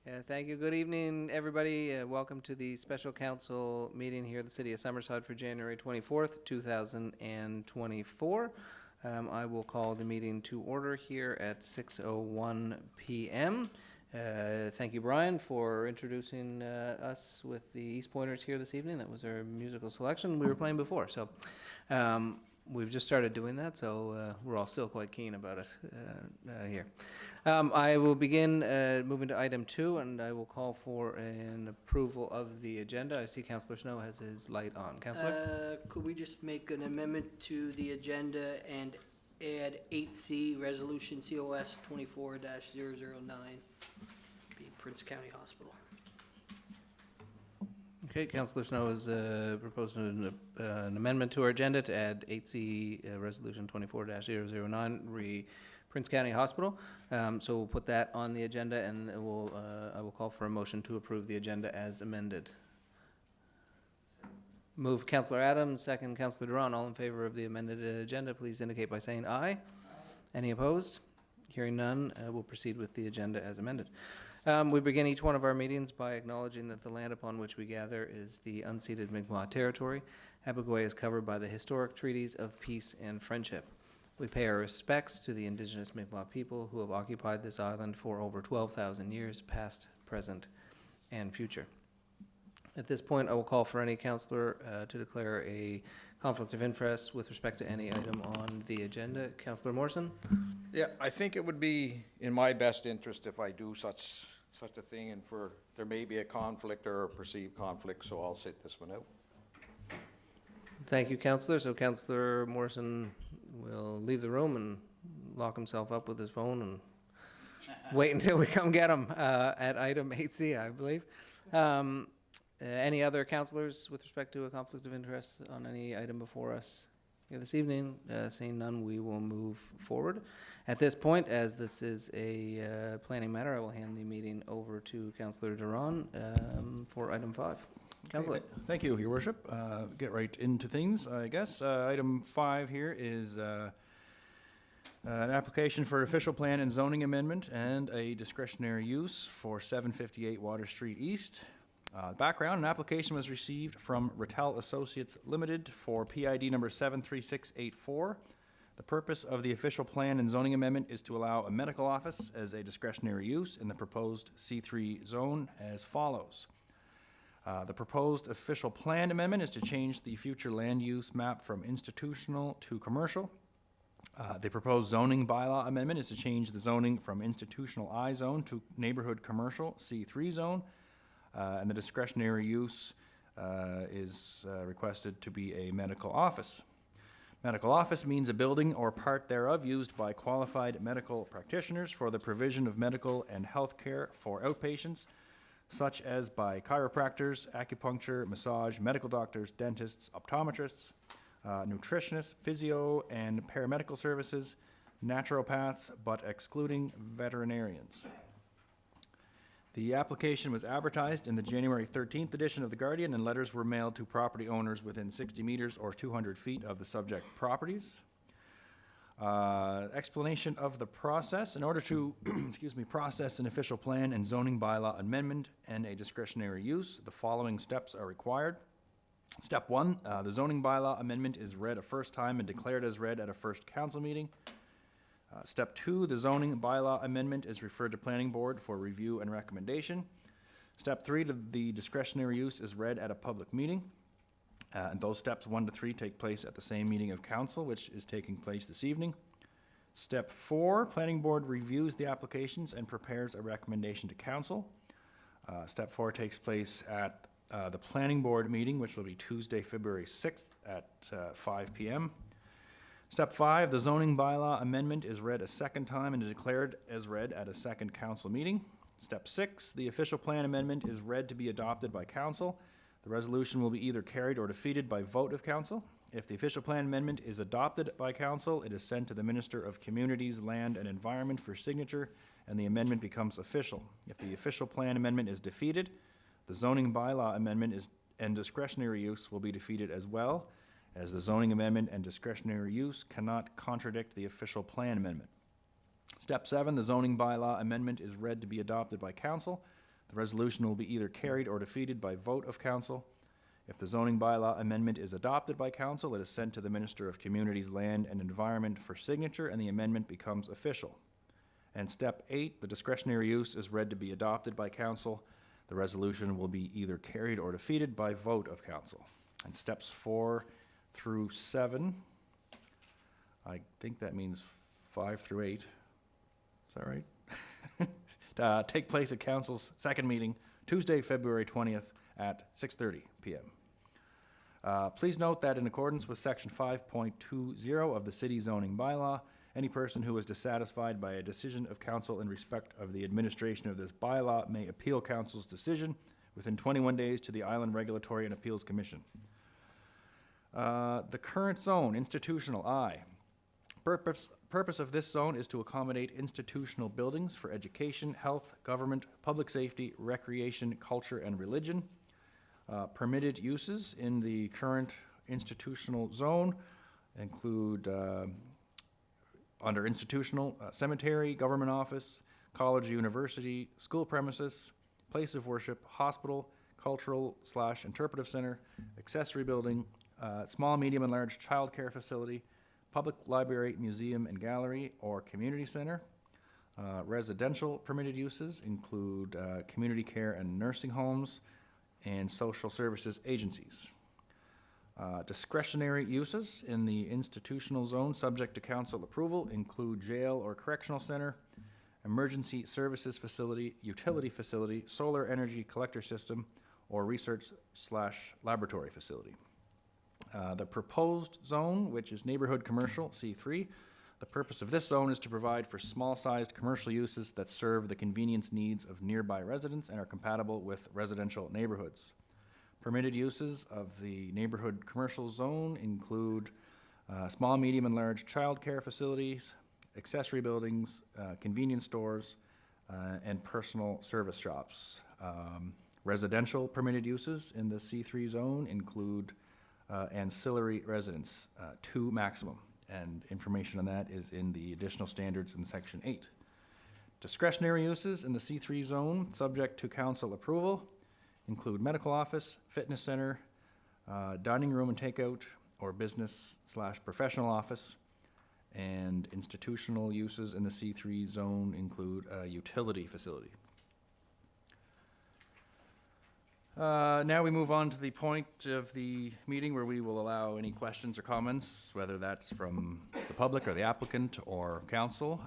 Thank you. Good evening, everybody. Welcome to the special council meeting here at the City of Summerside for January 24th, 2024. I will call the meeting to order here at 6:01 p.m. Thank you, Brian, for introducing us with the East Pointers here this evening. That was our musical selection we were playing before. So we've just started doing that, so we're all still quite keen about it here. I will begin moving to item 2, and I will call for an approval of the agenda. I see Councillor Snow has his light on. Councillor? Could we just make an amendment to the agenda and add 8C, Resolution COS 24-009, being Prince County Hospital? Okay, Councillor Snow has proposed an amendment to our agenda to add 8C Resolution 24-009, Prince County Hospital. So we'll put that on the agenda, and I will call for a motion to approve the agenda as amended. Move Councillor Adams, second Councillor Doiron. All in favor of the amended agenda, please indicate by saying aye. Any opposed? Hearing none, we'll proceed with the agenda as amended. We begin each one of our meetings by acknowledging that the land upon which we gather is the unceded Mi'kmaq territory. Abbotsford is covered by the historic treaties of peace and friendship. We pay our respects to the Indigenous Mi'kmaq people who have occupied this island for over 12,000 years, past, present, and future. At this point, I will call for any councillor to declare a conflict of interest with respect to any item on the agenda. Councillor Morrison? Yeah, I think it would be in my best interest if I do such a thing, and there may be a conflict or a perceived conflict, so I'll sit this one out. Thank you, Councillor. So Councillor Morrison will leave the room and lock himself up with his phone and wait until we come get him at item 8C, I believe. Any other councillors with respect to a conflict of interest on any item before us here this evening? Seeing none, we will move forward. At this point, as this is a planning matter, I will hand the meeting over to Councillor Doiron for item 5. Councillor. Thank you, Your Worship. Get right into things, I guess. Item 5 here is an application for official plan and zoning amendment and a discretionary use for 758 Water Street East. Background: an application was received from Ratelle Associates Ltd. for PID number 73684. The purpose of the official plan and zoning amendment is to allow a medical office as a discretionary use in the proposed C3 zone as follows. The proposed official plan amendment is to change the future land use map from institutional to commercial. The proposed zoning bylaw amendment is to change the zoning from institutional I zone to neighborhood commercial C3 zone. And the discretionary use is requested to be a medical office. Medical office means a building or part thereof used by qualified medical practitioners for the provision of medical and health care for outpatients, such as by chiropractors, acupuncture, massage, medical doctors, dentists, optometrists, nutritionists, physio and paramedical services, naturopaths, but excluding veterinarians. The application was advertised in the January 13th edition of The Guardian, and letters were mailed to property owners within 60 meters or 200 feet of the subject properties. Explanation of the process. In order to process an official plan and zoning bylaw amendment and a discretionary use, the following steps are required. Step 1, the zoning bylaw amendment is read a first time and declared as read at a first council meeting. Step 2, the zoning bylaw amendment is referred to Planning Board for review and recommendation. Step 3, the discretionary use is read at a public meeting. And those steps 1 to 3 take place at the same meeting of council, which is taking place this evening. Step 4, Planning Board reviews the applications and prepares a recommendation to council. Step 4 takes place at the Planning Board meeting, which will be Tuesday, February 6th at 5 p.m. Step 5, the zoning bylaw amendment is read a second time and declared as read at a second council meeting. Step 6, the official plan amendment is read to be adopted by council. The resolution will be either carried or defeated by vote of council. If the official plan amendment is adopted by council, it is sent to the Minister of Communities, Land and Environment for signature, and the amendment becomes official. If the official plan amendment is defeated, the zoning bylaw amendment and discretionary use will be defeated as well, as the zoning amendment and discretionary use cannot contradict the official plan amendment. Step 7, the zoning bylaw amendment is read to be adopted by council. The resolution will be either carried or defeated by vote of council. If the zoning bylaw amendment is adopted by council, it is sent to the Minister of Communities, Land and Environment for signature, and the amendment becomes official. And step 8, the discretionary use is read to be adopted by council. The resolution will be either carried or defeated by vote of council. And steps 4 through 7, I think that means 5 through 8. Is that right? Take place at council's second meeting, Tuesday, February 20th at 6:30 p.m. Please note that in accordance with section 5.20 of the city zoning bylaw, any person who is dissatisfied by a decision of council in respect of the administration of this bylaw may appeal council's decision within 21 days to the Island Regulatory and Appeals Commission. The current zone, institutional I. Purpose of this zone is to accommodate institutional buildings for education, health, government, public safety, recreation, culture, and religion. Permitted uses in the current institutional zone include under institutional, cemetery, government office, college, university, school premises, place of worship, hospital, cultural/interpretive center, accessory building, small, medium, and large childcare facility, public library, museum and gallery, or community center. Residential permitted uses include community care and nursing homes and social services agencies. Discretionary uses in the institutional zone subject to council approval include jail or correctional center, emergency services facility, utility facility, solar energy collector system, or research/laboratory facility. The proposed zone, which is Neighbourhood Commercial, C3, the purpose of this zone is to provide for small-sized commercial uses that serve the convenience needs of nearby residents and are compatible with residential neighborhoods. Permitted uses of the Neighbourhood Commercial zone include small, medium, and large childcare facilities, accessory buildings, convenience stores, and personal service shops. Residential permitted uses in the C3 zone include ancillary residence, 2 maximum, and information on that is in the additional standards in section 8. Discretionary uses in the C3 zone, subject to council approval, include medical office, fitness center, dining room and takeout, or business/professional office, and institutional uses in the C3 zone include a utility facility. Now we move on to the point of the meeting where we will allow any questions or comments, whether that's from the public or the applicant or council.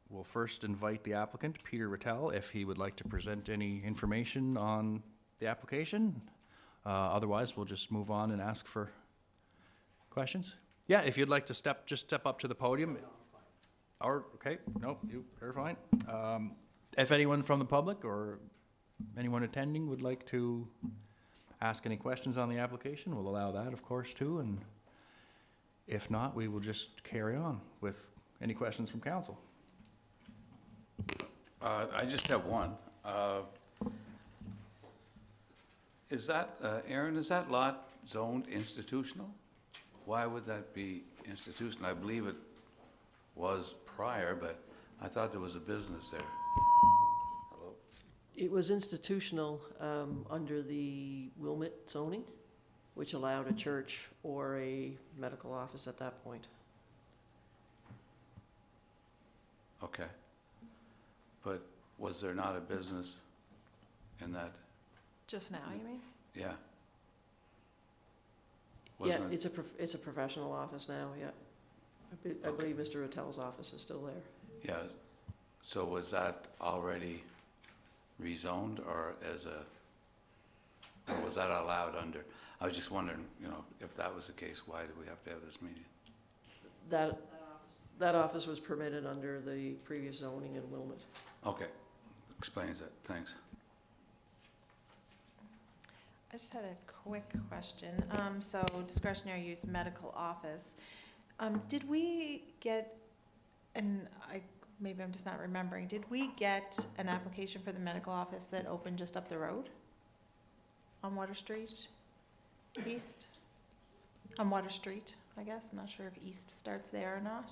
We'll first invite the applicant, Peter Ratelle, if he would like to present any information on the application. Otherwise, we'll just move on and ask for questions. Yeah, if you'd like to step up to the podium. Or, okay, no, you're fine. If anyone from the public or anyone attending would like to ask any questions on the application, we'll allow that, of course, too. And if not, we will just carry on with any questions from council. I just have one. Is that, Aaron, is that lot zoned institutional? Why would that be institutional? I believe it was prior, but I thought there was a business there. Hello? It was institutional under the Wilmot zoning, which allowed a church or a medical office at that point. Okay. But was there not a business in that? Just now, you mean? Yeah. Yeah, Wasn't it? it's a professional office now, yeah. I believe Mr. Rattelle's office is still there. Yeah. So was that already rezoned or or was that allowed under? I was just wondering, if that was the case, why do we have to have this meeting? That office was permitted under the previous zoning in Wilmot. Okay. Explains it. Thanks. I just had a quick question. So discretionary use medical office. Did we get, and maybe I'm just not remembering, did we get an application for the medical office that opened just up the road? On Water Street? East? On Water Street, I guess. I'm not sure if east starts there or not.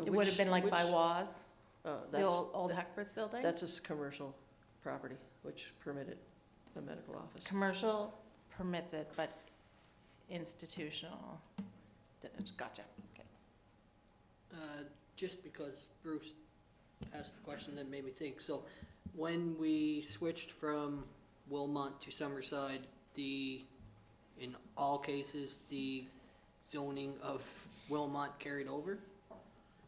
It would have been like by Waz. The That's, old Hackbert's building? that's a commercial property, which permitted a medical office. Commercial permits it, but institutional, gotcha, okay. Just because Bruce asked the question that made me think, so when we switched from Wilmot to Summerside, in all cases, the zoning of Wilmot carried over?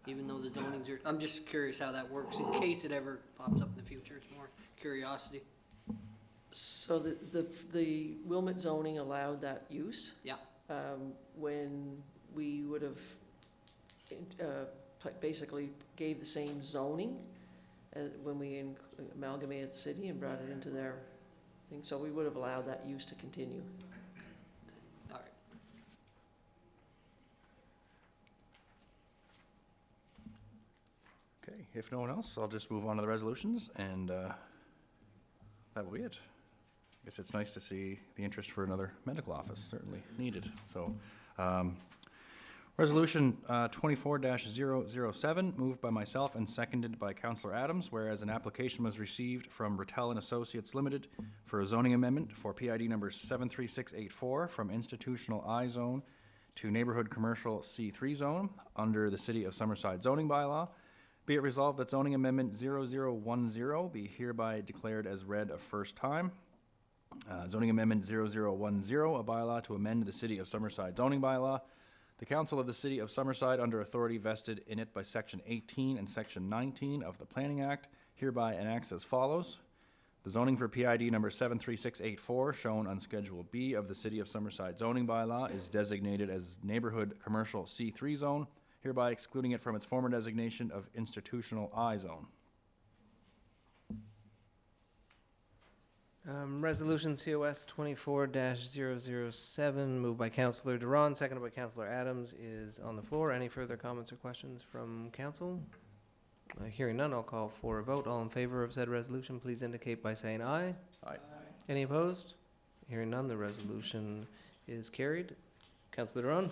Even though the zonings are, I'm just curious how that works, in case it ever pops up in the future, it's more curiosity. So the Wilmot zoning allowed that use. Yeah. When we would have basically gave the same zoning when we amalgamated the city and brought it into their thing. So we would have allowed that use to continue. All right. Okay, if no one else, I'll just move on to the resolutions, and that will be it. I guess it's nice to see the interest for another medical office, certainly needed. So, Resolution 24-007, moved by myself and seconded by Councillor Adams, whereas an application was received from Ratelle Associates Ltd. for a zoning amendment for PID number 73684 from institutional I zone to neighborhood commercial C3 zone under the City of Summerside zoning bylaw. Be it resolved that zoning amendment 0010 be hereby declared as read a first time. Zoning amendment 0010, a bylaw to amend the City of Summerside zoning bylaw. The Council of the City of Summerside, under authority vested in it by Section 18 and Section 19 of the Planning Act, hereby enacts as follows. The zoning for PID number 73684, shown on Schedule B of the City of Summerside zoning bylaw, is designated as Neighborhood Commercial C3 zone, hereby excluding it from its former designation of Institutional I zone. Resolution COS 24-007, moved by Councillor Doiron, seconded by Councillor Adams, is on the floor. Any further comments or questions from council? Hearing none, I'll call for a vote. All in favor of said resolution, please indicate by saying aye. Aye. Any opposed? Hearing none, the resolution is carried. Councillor Doiron.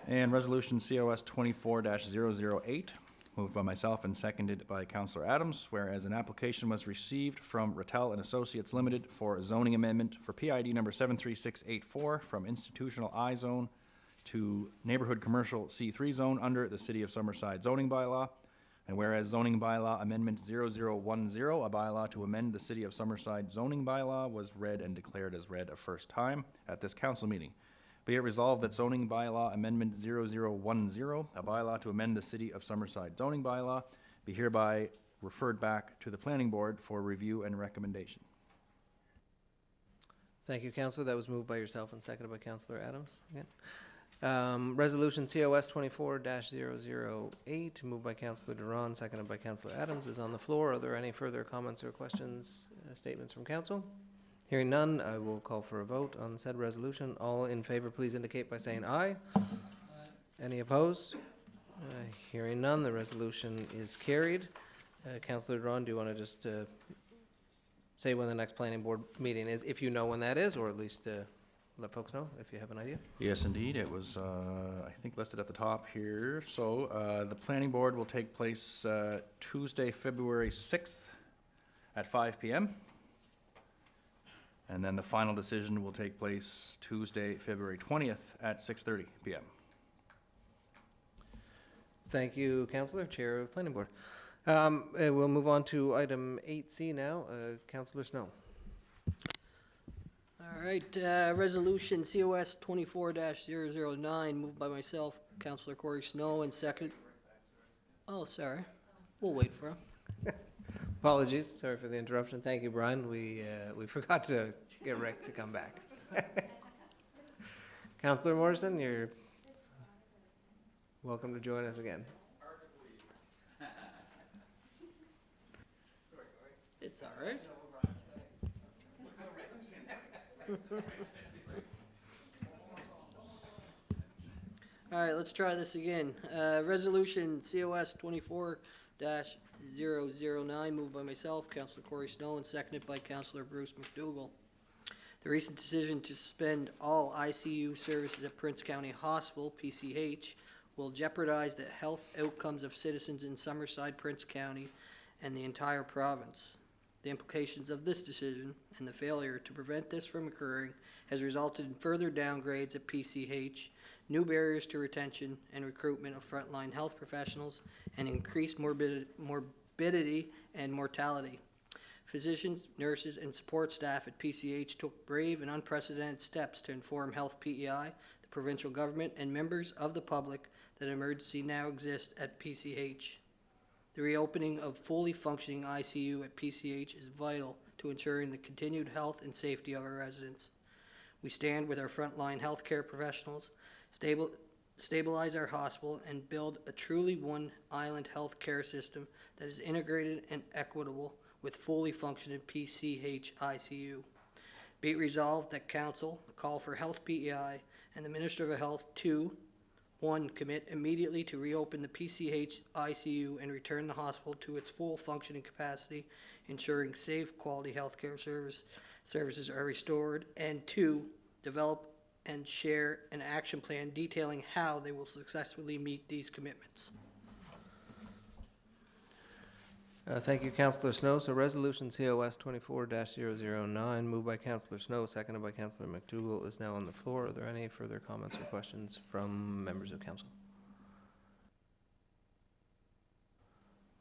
And Resolution COS 24-008, moved by myself and seconded by Councillor Adams, whereas an application was received from Ratelle Associates Ltd. for a zoning amendment for PID number 73684 from institutional I zone to neighborhood commercial C3 zone under the City of Summerside zoning bylaw. And whereas zoning bylaw amendment 0010, a bylaw to amend the City of Summerside zoning bylaw, was read and declared as read a first time at this council meeting. Be it resolved that zoning bylaw amendment 0010, a bylaw to amend the City of Summerside zoning bylaw, be hereby referred back to the planning board for review and recommendation. Thank you, Councillor. That was moved by yourself and seconded by Councillor Adams. Again. Resolution COS 24-008, moved by Councillor Doiron, seconded by Councillor Adams, is on the floor. Are there any further comments or questions, statements from council? Hearing none, I will call for a vote on said resolution. All in favor, please indicate by saying aye. Any opposed? Hearing none, the resolution is carried. Councillor Doiron, do you want to just say when the next planning board meeting is, if you know when that is, or at least let folks know if you have an idea? Yes, indeed. It was, I think, listed at the top here. So the planning board will take place Tuesday, February 6th at 5 p.m. And then the final decision will take place Tuesday, February 20th at 6:30 p.m. Thank you, Councillor, Chair of Planning Board. We'll move on to item 8C now. Councillor Snow. All right, resolution COS 24-009, moved by myself, Councillor Corey Snow, and second. Oh, sorry. We'll wait for him. Apologies, sorry for the interruption. Thank you, Brian. We forgot to get Rick to come back. Councillor Morrison, you're welcome to join us again. It's all right. All right, let's try this again. Resolution COS 24-009, moved by myself, Councillor Corey Snow, and seconded by Councillor Bruce McDougall. The recent decision to suspend all ICU services at Prince County Hospital, PCH, will jeopardize the health outcomes of citizens in Summerside, Prince County, and the entire province. The implications of this decision and the failure to prevent this from occurring has resulted in further downgrades at PCH, new barriers to retention and recruitment of frontline health professionals, and increased morbidity and mortality. Physicians, nurses, and support staff at PCH took brave and unprecedented steps to inform Health PEI, the provincial government, and members of the public that an emergency now exists at PCH. The reopening of fully functioning ICU at PCH is vital to ensuring the continued health and safety of our residents. We stand with our frontline healthcare professionals, stabilize our hospital, and build a truly one-island healthcare system that is integrated and equitable with fully functioning PCH ICU. Be it resolved that Council call for Health PEI and the Minister of Health to 1. Commit immediately to reopen the PCH ICU and return the hospital to its full functioning capacity, ensuring safe, quality healthcare services are restored. And 2. Develop and share an action plan detailing how they will successfully meet these commitments. Thank you, Councillor Snow. So Resolution COS 24-009, moved by Councillor Snow, seconded by Councillor McDougall, is now on the floor. Are there any further comments or questions from members of council?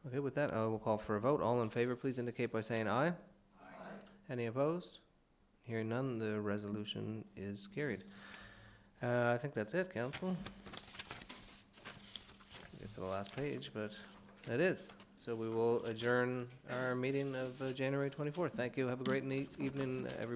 Okay, with that, I will call for a vote. All in favor, please indicate by saying aye. Aye. Any opposed? Hearing none, the resolution is carried. I think that's it, council. Get to the last page, but that is. So we will adjourn our meeting of January 24th. Thank you. Have a great evening, everybody.